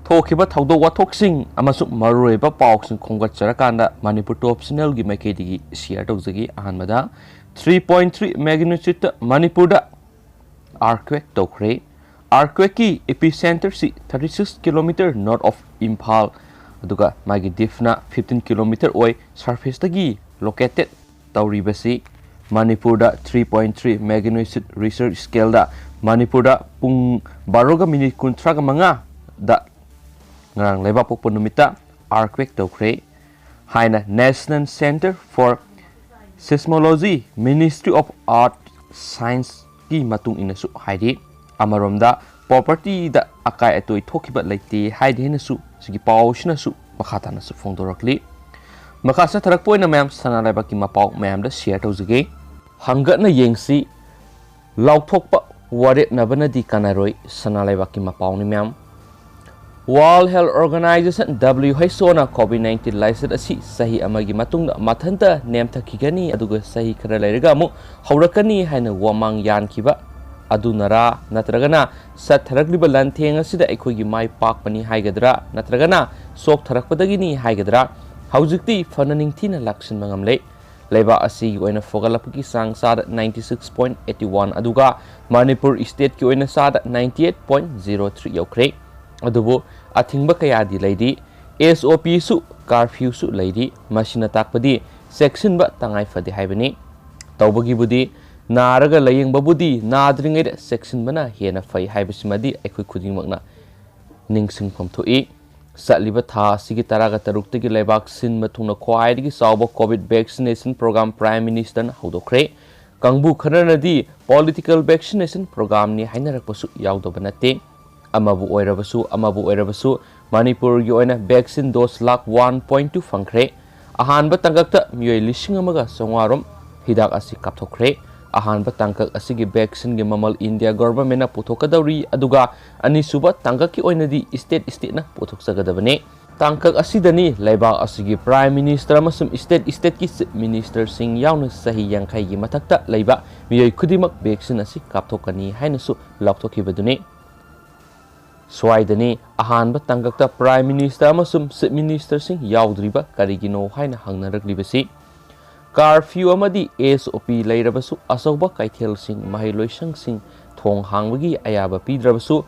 थोखिबा थौदोक वाथोकसिंग अमसु मरुरेबा पाउक्सिंग खोंगतचरकांदा मणिपुर टॉप चैनल की मैकेदिगी शेयर तौजगी अहानबदा 3.3 मैग्नीट्यूड मणिपुर अर्थक्वेक तौखरे अर्थक्वेक की एपिसेंटर सी 36 किलोमीटर नॉर्थ ऑफ इम्फाल अदुगा मागी डिफना 15 किलोमीटर ओय सरफेस तगी लोकेटेड तौरीबसी मणिपुर 3.3 मैग्नीट्यूड रिसर्च स्केल दा मणिपुर पुंग 12 मिनट 35 दा ngarang leba pokpo numita earthquake tokre haina National Center for Seismology Ministry of Art Science ki matung inasu haidi amaromda property da akai atoi thokiba leite haidi hinasu sigi pawsina su makhatana su phongdorakli makasa tharak poina ma'am sana leba ki mapau ma'am da share tawjige hangatna yengsi lauthokpa warep nabana di kanaroi sana leba ki mapau ni ma'am World Health Organization WHO na COVID-19 license asi sahi amagi matungda mathanta nemthakigani aduga sahi khara leiraga mu haurakani haina wamang yan kiba adunara natragana satharakliba lantheng asida aikhogi mai pakpani haigadra natragana sok tharakpadagini haigadra haujikti fananing thina laksin mangamle leiba asi oina fogalapki sang sada 96.81 aduga Manipur state ki oina sada 98.03 yokre अदुबो a thing कयादी लेदी SOP सु curfew सु लेदी मशीना ताकपदी section ब तंगाई फदे हाइबनी तौबगी नारग लयंगबबुदी नाद्रिंगे section बना हेना फै हाइबसिमदी अखोय खुदिंगमकना निंगसिंग फमथोई सलिबा था सिगी तरागा तरुक्तगी लेबाक सिन मथुंगना ख्वाइदगी सावबो covid vaccination programme prime minister हौदोखरे कंगबु खरनदी पॉलिटिकल वैक्सीनेशन प्रोग्राम नि हाइनरकपसु यावदोबनते amabu oirabasu Manipur gi oina vaccine dose lakh 1.2 fangkhre ahanba tangakta miyoi lising amaga songwarom hidak asi kapthokre ahanba tangkak asigi vaccine gi mamal India government na puthokadawri aduga anisuba tangkak ki oina di state na puthoksagadabane tangkak asidani leibak asigi prime minister amasum state ki minister sing yauna sahi yangkhai gi mathakta leiba miyoi khudimak vaccine asi kapthokani hainasu laukthokibadune Swaidani ahanba tangkakta prime minister amasum chief minister sing yaudriba karigino haina hangnaraklibasi curfew amadi SOP leirabasu asauba kaithel sing mahiloisang sing thong hangbagi ayaba pidrabasu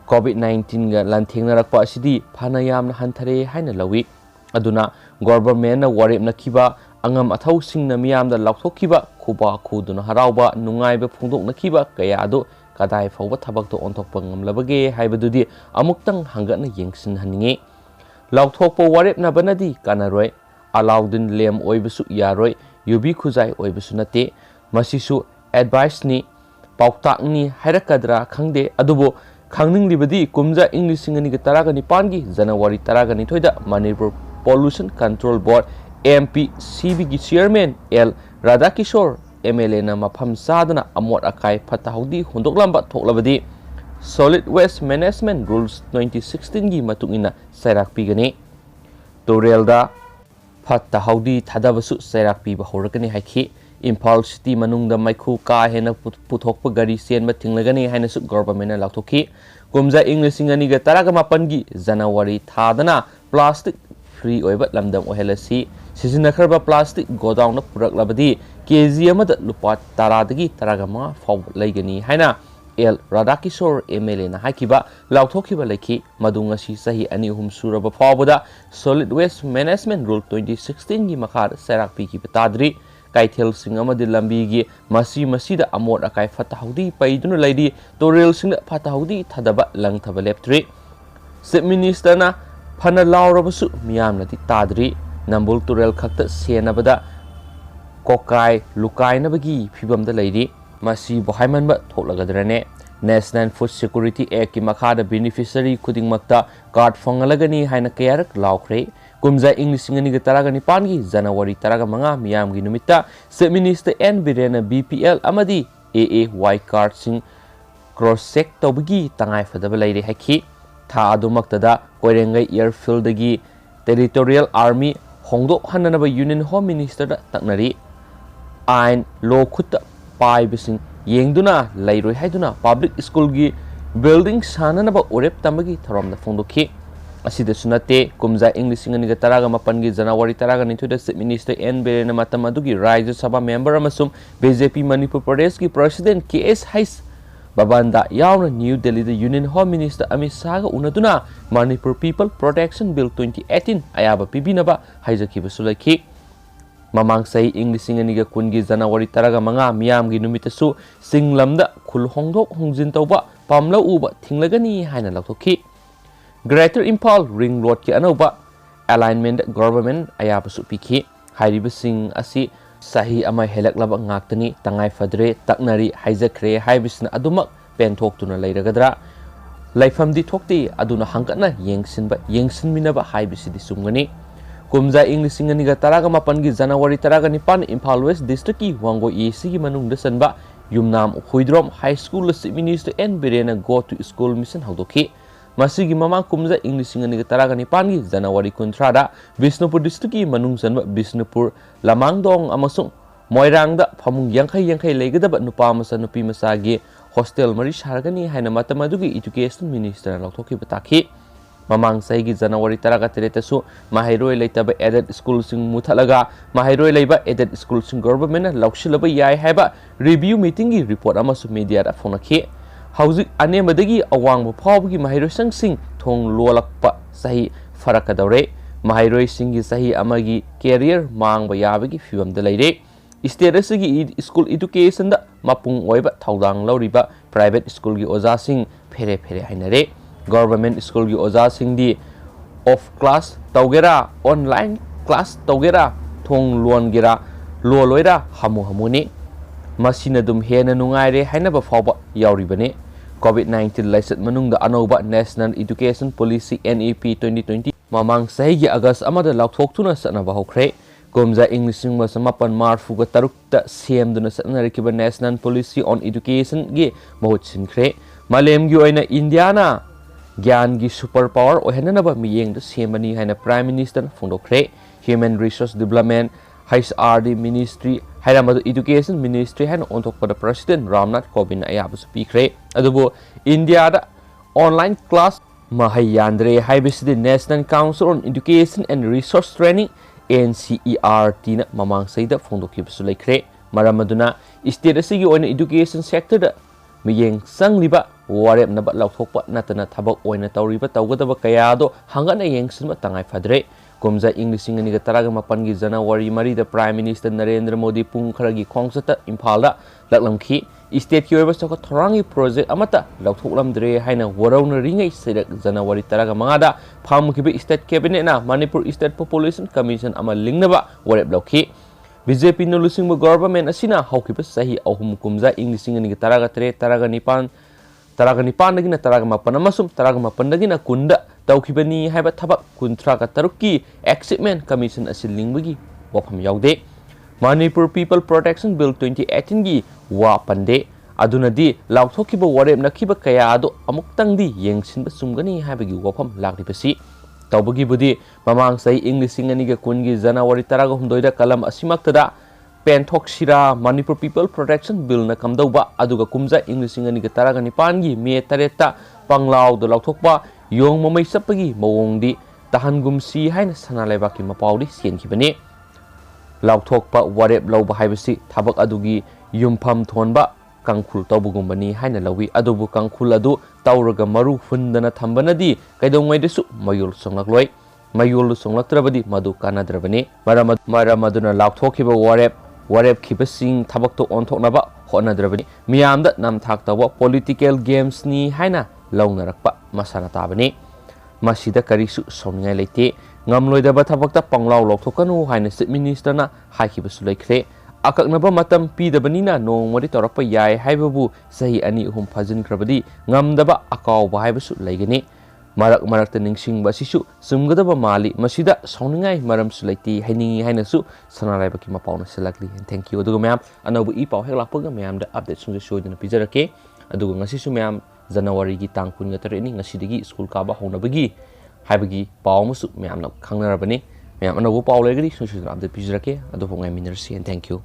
COVID-19 ga lanthengnarakpa asidi phanayamna hanthare haina lawi aduna government na warep nakhiba angam athau sing na miyamda laukthokkiba khuba khuduna harauba nungaiba phungdok nakhiba kaya adu kadai fawba thabak to onthokpa ngamlabage haibadudi amuktang hangatna yengsin haninge laukthokpa warep na banadi kanaroi Alauddin lem oibasu yaroi yubi khuzai oibasu nate masisu advice ni pauktak ni hairakadra khangde adubo khangning libadi kumja english ngani ga taraga ni pangi January taraga ni thoida Manipur Pollution Control Board MPCB gi chairman L Radhakishore MLA na mafam sadana amot akai phatahudi hundoklamba thoklabadi Solid Waste Management Rules 2016 gi matungina sairak pigani Torelda phatahudi thadabasu sairak piba horakani haiki Imphal City manungda maikhu ka hena puthokpa gari senba thinglagani hainasu government na lakthoki kumja English ngani ga taraga mapan gi January thadana plastic free oiba lamdam ohelasi sizinakharba plastic godown na puraklabadi KG amada lupa taradagi taragama faw laigani haina L Radhakishore MLA na hakiba lauthokhiba lekhi madunga si sahi ani hum suraba fawbada Solid Waste Management Rule 2016 gi makhar sairak pi ki patadri kaithel sing amadi lambi gi masida amot akai fatahudi paidunu laidi torel sing fatahudi thadaba langthaba leptri Chief Minister na phana lawrabasu miyamna ti tadri Nambul Turel khakta senabada kokai lukai nabagi phibamda leidi masi bohaimanba thoklagadrane National Food Security Act ki makhada beneficiary khudingmakta card fangalagani haina kayarak lawkhre kumja English ngani ga taragani pangi January taraga manga miyam gi numita Chief Minister N Birena BPL amadi AAY card sing cross check tobagi tangai fadaba leide haki tha adumaktada koirengai airfield dagi Territorial Army Hongdok Hananaba Union Home Minister da taknari ain lo khutta pai bising yengduna lairoi haiduna public school gi building sananaba orep tamagi tharom da phongdokhi असिदसु नते कुमजा इंग लिसिंग अनिगा तरागा मपनगी जनवरी तरागा निथुदा चीफ मिनिस्टर एन बिरेन मतम अदुगी राज्य सभा मेंबर अमसुम बीजेपी मणिपुर प्रदेश की प्रेसिडेंट केएस हाइस बाबांदा यावना New Delhi the union home minister Amit Shah उनदुना मणिपुर पीपल प्रोटेक्शन बिल 2018 अयाबा पिबिनबा हाइजखिबसु लैखि ममांग सही इंग लिसिंग अनिगा कुनगी जनवरी तरागा मंगा मियामगी नुमितसु सिंगलमदा खुल होंदोक होंजिन तौबा पामला उबा थिंगलगनी हाइना लौथोखि ग्रेटर इम्फाल रिंग रोड की अनौबा अलाइनमेंट गवर्नमेंट अयाबसु पिखि हाइरिबसिंग असि सही अमा हेलकलबा ngaktani tangai fadre taknari haijkhre haibisna aduma penthokhtuna leiragdra laifamdi thokti aduna hangkatna yengsinminaba haibisidi sumgani kumja inglising ani ga taraga mapan gi January taraga nipan Imphal West district ki wango EC gi manungda sanba yumnam huidrom high school chief minister N Birena go to school mission hawdokhi masigi mama kumja inglising ani ga taraga nipan gi January kuntrada Bisnupur district ki manung sanba Bisnupur lamangdong amasung moirangda phamung yankhai legadaba nupa masa nupi masagi hostel mari sargani haina matamadugi education minister lauthoki bataki mamang saigi January taraga teretasu mahairoi leitaba aided school sing muthalaga mahairoi leiba aided school sing government laukshilaba yai haiba review meeting gi report amasu media da phonakhi hauzik anemadagi awang phawgi mahairoi sing thong lolakpa sahi farakadore mahairoi singi sahi amagi career mangba yabagi fiwam da leire state asigi school education da mapung oiba thaudang lauriba private school gi oja sing phere hainare government school gi oja sing di off class tawgera online class tawgera thong luan gira loira hamuni masina dum hena nungaire hainaba fawba yauribane COVID-19 laisat manungda anoba National Education Policy NEP 2020 mamang sahi August amada laukthokthuna sanaba hokre kumja inglising masamapan marfuga tarukta semduna sanarikiba National Policy on Education gi mahut sinkre malem gi oina Indiana gyan gi super power ohenanaba miyengda semani haina Prime Minister phondokre Human Resource Development HRD Ministry Haramadu Education Ministry haina ontokpada President Ramnath Kovind ayabasu pikre adubu India da online class mahayandre haibisidi National Council on Education and Resource Training NCERT na mamang saida phondokibsu laikre maramaduna state asigi oina education sector da miyeng sangliba warep naba lauthokpa natana thabak oina tawriba tawgadaba kayado hangana yengsinba tangai fadre kumja inglising ani ga taraga mapan gi January mari da Prime Minister Narendra Modi pung kharagi khongsata Imphal da laklamkhi state ki oiba saka thorangi project amata lauthoklamdre haina warauna ringai sedak January taraga mangada phamkibe state cabinet na Manipur State Population Commission ama lingnaba warep lokhi BJP no lusingba government asina haukiba sahi ahum kumja inglising ani ga taraga 3 taraga 9 dagina taraga mapan amasum taraga mapan dagina kunda tawkhibani haiba thabak kunthra ka tarukki achievement commission asillingbagi wafam yaude Manipur People Protection Bill 2018 gi wa pande adunadi lauthokhiba warep nakhiba kaya ado amuktangdi yengsinba sumgani haibagi wafam lakribasi tawbagi budi mamang sai inglising ani ga kungi January taraga humdoida kalam asimaktada Penthoksira Manipur People Protection Bill na kamdauba aduga kumja inglising ani ga taraga nipan gi me tareta panglaw do lauthokba yong mamai sapagi mawongdi tahangumsi haina sanalaiba ki mapawdi sienkhibani lauthokpa warep lawba haibasi thabak adugi yumpham thonba kangkhul tawbugumbani haina lawi adubu kangkhul adu tawraga maru fundana thambanadi kaidongmai desu mayul songlak songlaktrabadi madu kanadrabani maramaduna lauthokhiba warep khibasing thabak to onthoknaba honadrabani miyamda namthak tawa political games ni haina launarakpa masana tabani masida karisu somngai leite ngamloidaba thabakta panglaw lothokanu haina chief minister na haikibasu laikre akaknaba matam pidabanina nongmari torakpa yai haibabu sahi ani hum phajin krabadi ngamdaba akaw haibasu laigani marakta ningsingba sisu sumgadaba mali masida sauningai maram sulaiti hainingi hainasu sanalaiba ki mapawna selakli thank you aduga ma'am anobu I paw hek lakpaga ma'am da update sungje shoidana pijarake aduga ngasi su ma'am January gi tang kun ga ni ngasidigi school ka ba honabagi haibagi paw musu ma'am na khangnarabani ma'am anobu paw legri sungje update pijarake adu hongai minersi and thank you